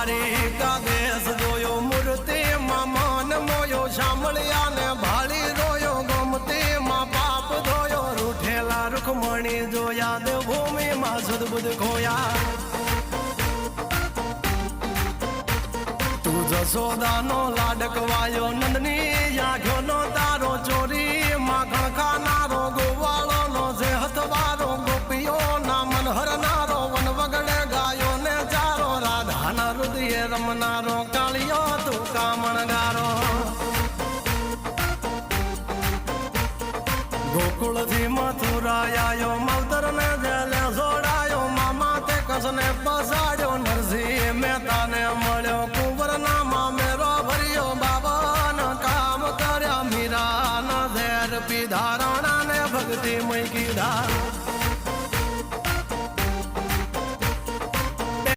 દ્વારિકા દેશ જોયો મૂર્તિ માં મન મોયો શામળિયા ને ભાળી જોયો ગોમતી માં પાપ ધોયો રૂઠેલા રૂખમણી જોયા દેવભૂમિ માં સદબુદ્ધ ખોયા તું જશોદાનો લાડકવાયો નંદની આંખો નો તારો ચોરી માખણ ખાનારો ગોવાળો નો જે હથવારો ગોપીઓ ના મન હરનારો વન વગડે ગાયો ને ચારો રાધાના હૃદય રમનારો કાળિયો તું કામણગારો ગોકુળ થી મથુરા આયો માવતર ને જેલે જોડાયો મામા તે કસને પસાડ્યો નરસિંહ મહેતા ને મળ્યો કુંવર ના મામેરો ભર્યો બાબા કામ કર્યા મીરા ના ઝેર પીધા રાણા ને ભક્તિ મય કીધા